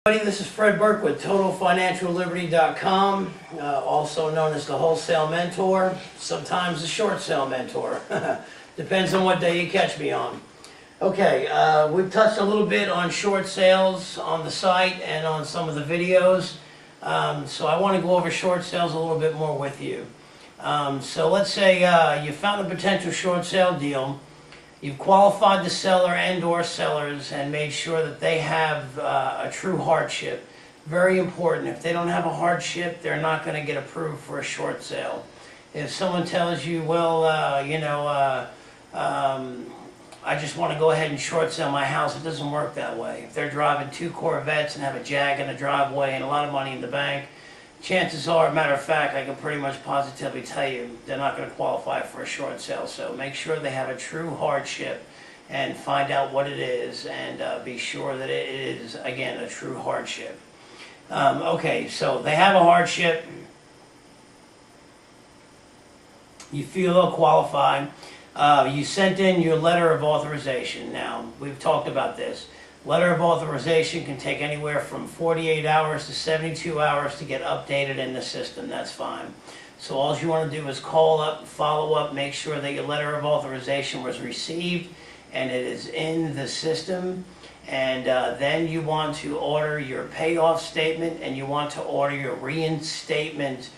This is Fred Burke with TotalFinancialLiberty.com, also known as the Wholesale Mentor, sometimes the Short Sale Mentor. Depends on what day you catch me on. Okay, we've touched a little bit on short sales on the site and on some of the videos, so I want to go over short sales a little bit more with you. So let's say you found a potential short sale deal. You've qualified the seller and or sellers and made sure that they have a true hardship. Very important. If they don't have a hardship, they're not going to get approved for a short sale. If someone tells you, well, I just want to go ahead and short sell my house, it doesn't work that way. If they're driving 2 Corvettes and have a Jag in the driveway and a lot of money in the bank, chances are, matter of fact, I can pretty much positively tell you they're not going to qualify for a short sale. So make sure they have a true hardship and find out what it is and be sure that it is, again, a true hardship. Okay, so they have a hardship. You feel they'll qualify. You sent in your letter of authorization. Now, we've talked about this. Letter of authorization can take anywhere from 48 hours to 72 hours to get updated in the system. That's fine. So all you want to do is call up, follow up, make sure that your letter of authorization was received and it is in the system. And then you want to order your payoff statement and you want to order your reinstatement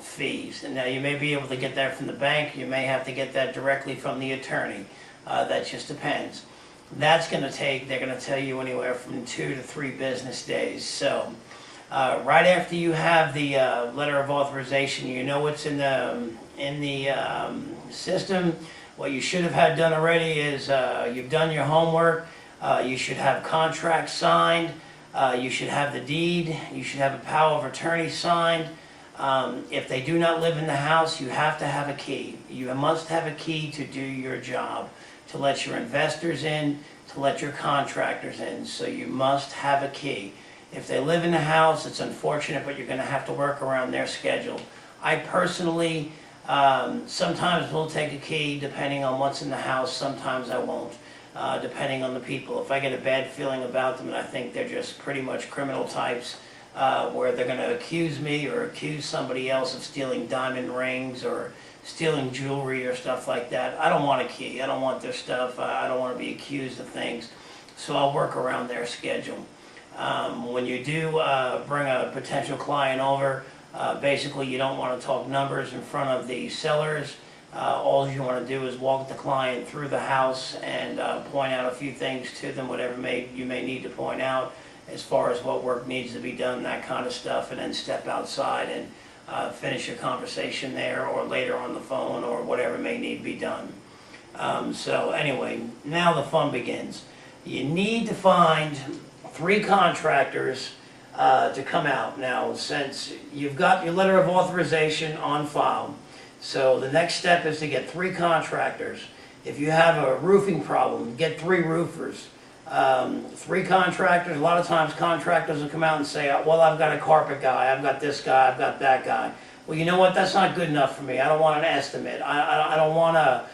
fees. And now you may be able to get that from the bank. You may have to get that directly from the attorney. That just depends. That's going to take, they're going to tell you anywhere from 2 to 3 business days. So right after you have the letter of authorization, you know what's in the system. What you should have had done already is you've done your homework. You should have contracts signed. You should have the deed. You should have a power of attorney signed. If they do not live in the house, you have to have a key. You must have a key to do your job, to let your investors in, to let your contractors in. So you must have a key. If they live in the house, it's unfortunate, but you're going to have to work around their schedule. I personally sometimes will take a key depending on what's in the house. Sometimes I won't, depending on the people. If I get a bad feeling about them and I think they're just pretty much criminal types, where they're going to accuse me or accuse somebody else of stealing diamond rings or stealing jewelry or stuff like that, I don't want a key. I don't want their stuff. I don't want to be accused of things. So I'll work around their schedule. When you do bring a potential client over, basically you don't want to talk numbers in front of the sellers. All you want to do is walk the client through the house and point out a few things to them, whatever you may need to point out as far as what work needs to be done, that kind of stuff, and then step outside and finish your conversation there or later on the phone or whatever may need to be done. So anyway, now the fun begins. You need to find 3 contractors to come out. Now, since you've got your letter of authorization on file, so the next step is to get 3 contractors. If you have a roofing problem, get 3 roofers. 3 contractors. A lot of times contractors will come out and say, well, I've got a carpet guy, I've got this guy, I've got that guy. Well, you know what, that's not good enough for me. I don't want an estimate. I don't want a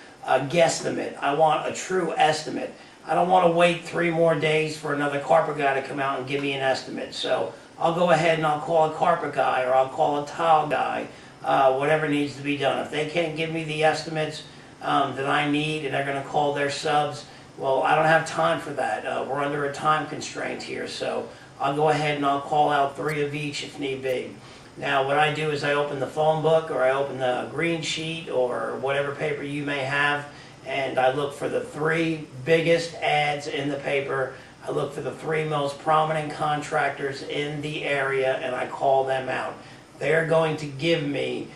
guesstimate. I want a true estimate. I don't want to wait 3 more days for another carpet guy to come out and give me an estimate. So I'll go ahead and I'll call a carpet guy or I'll call a tile guy, whatever needs to be done. If they can't give me the estimates that I need and they're going to call their subs, well, I don't have time for that. We're under a time constraint here, so I'll go ahead and I'll call out 3 of each if need be. Now, what I do is I open the phone book or I open the green sheet or whatever paper you may have, and I look for the 3 biggest ads in the paper. I look for the 3 most prominent contractors in the area, and I call them out. They're going to give me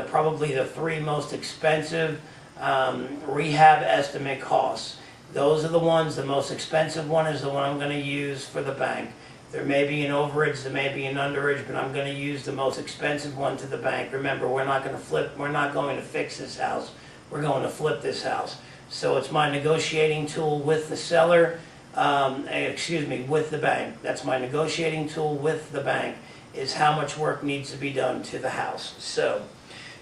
probably the 3 most expensive rehab estimate costs. Those are the ones, the most expensive one is the one I'm going to use for the bank. There may be an overage, there may be an underage, but I'm going to use the most expensive one to the bank. Remember, we're not going to fix this house. We're going to flip this house. So it's my negotiating tool with the seller, with the bank. That's my negotiating tool with the bank, is how much work needs to be done to the house. So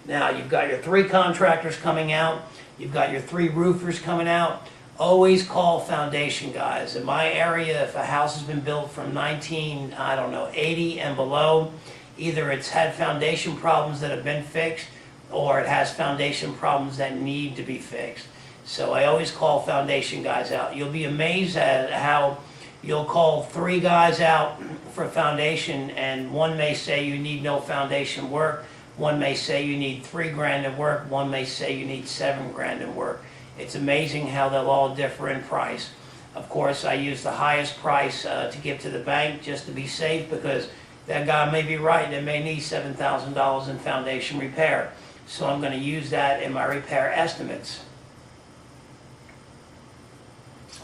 now you've got your 3 contractors coming out. You've got your 3 roofers coming out. always call foundation guys. In my area, if a house has been built from 80 and below, either it's had foundation problems that have been fixed, or it has foundation problems that need to be fixed. So I always call foundation guys out. You'll be amazed at how you'll call 3 guys out for foundation, and one may say you need no foundation work, one may say you need $3,000 in work, one may say you need $7,000 in work. It's amazing how they'll all differ in price. Of course, I use the highest price to give to the bank just to be safe, because that guy may be right, they may need $7,000 in foundation repair. So I'm going to use that in my repair estimates.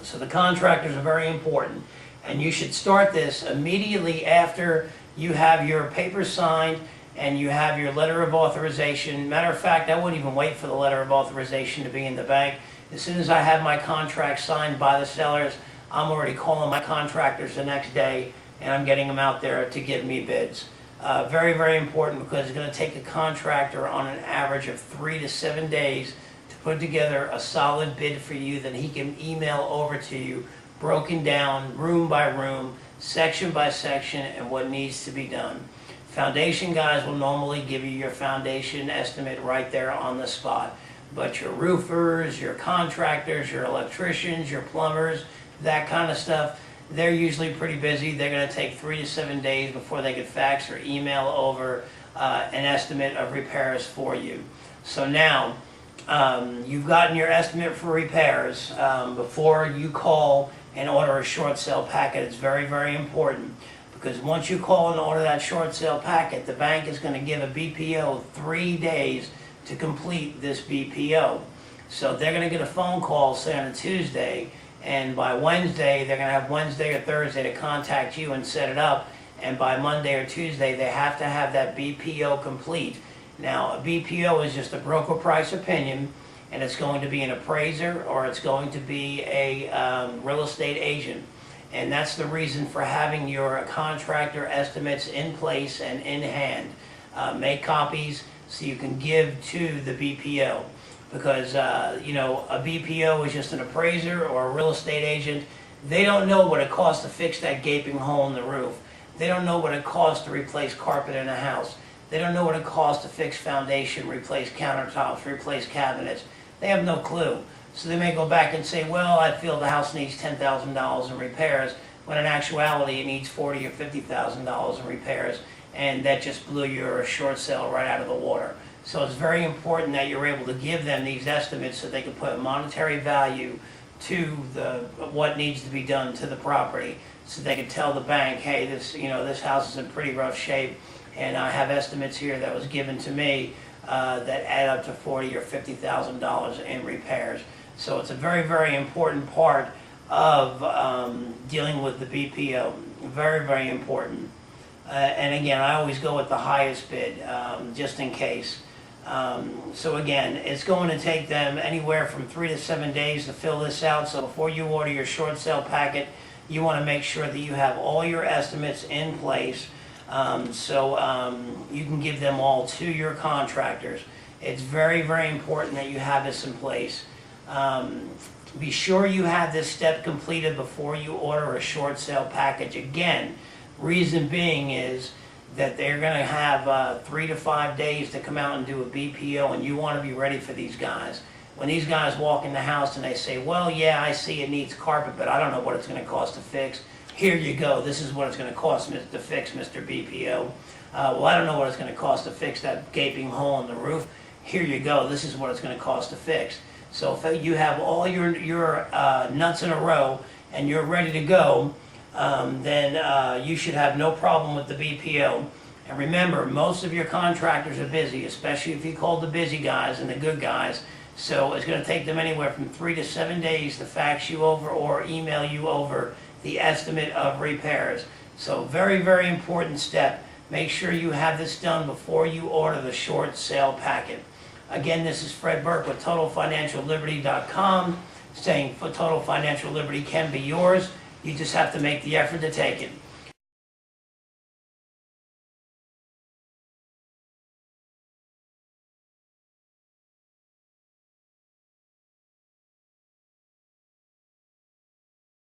So the contractors are very important, and you should start this immediately after you have your paper signed and you have your letter of authorization. Matter of fact, I wouldn't even wait for the letter of authorization to be in the bank. As soon as I have my contract signed by the sellers, I'm already calling my contractors the next day, and I'm getting them out there to give me bids. Very, very important, because it's going to take a contractor on an average of 3 to 7 days to put together a solid bid for you that he can email over to you, broken down room by room, section by section, and what needs to be done. Foundation guys will normally give you your foundation estimate right there on the spot. But your roofers, your contractors, your electricians, your plumbers, that kind of stuff, they're usually pretty busy. They're going to take 3 to 7 days before they can fax or email over an estimate of repairs for you. So now, you've gotten your estimate for repairs. Before you call and order a short sale packet, it's very, very important, because once you call and order that short sale packet, the bank is going to give a BPO 3 days to complete this BPO. So they're going to get a phone call, say on a Tuesday, and by Wednesday, they're going to have Wednesday or Thursday to contact you and set it up, and by Monday or Tuesday, they have to have that BPO complete. Now, a BPO is just a broker price opinion, and it's going to be an appraiser, or it's going to be a real estate agent. And that's the reason for having your contractor estimates in place and in hand. Make copies so you can give to the BPO. Because, a BPO is just an appraiser or a real estate agent. They don't know what it costs to fix that gaping hole in the roof. They don't know what it costs to replace carpet in a house. They don't know what it costs to fix foundation, replace countertops, replace cabinets. They have no clue. So they may go back and say, well, I feel the house needs $10,000 in repairs, when in actuality it needs $40,000 or $50,000 in repairs, and that just blew your short sale right out of the water. So it's very important that you're able to give them these estimates so they can put monetary value to what needs to be done to the property, so they can tell the bank, hey, this house is in pretty rough shape, and I have estimates here that was given to me that add up to $40,000 or $50,000 in repairs. So it's a very, very important part of dealing with the BPO. Very, very important. And again, I always go with the highest bid, just in case. So again, it's going to take them anywhere from 3 to 7 days to fill this out. So before you order your short sale packet, you want to make sure that you have all your estimates in place, so you can give them all to your contractors. It's very, very important that you have this in place. Be sure you have this step completed before you order a short sale package. Again, reason being is that they're going to have 3 to 5 days to come out and do a BPO, and you want to be ready for these guys. When these guys walk in the house and they say, well, yeah, I see it needs carpet, but I don't know what it's going to cost to fix. Here you go. This is what it's going to cost to fix, Mr. BPO. Well, I don't know what it's going to cost to fix that gaping hole in the roof. Here you go. This is what it's going to cost to fix. So if you have all your nuts in a row and you're ready to go, then you should have no problem with the BPO. And remember, most of your contractors are busy, especially if you call the busy guys and the good guys. So it's going to take them anywhere from 3 to 7 days to fax you over or email you over the estimate of repairs. So very, very important step. Make sure you have this done before you order the short sale packet. Again, this is Fred Burke with TotalFinancialLiberty.com, saying Total Financial Liberty can be yours. You just have to make the effort to take it.